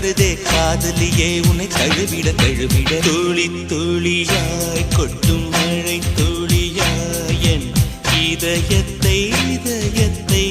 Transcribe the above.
வருதே காதலியே உன்னை தழுவிட தழுவிட துளி துளியாய் கொட்டும் மழை துளியாய் என் இதயத்தை இதயத்தை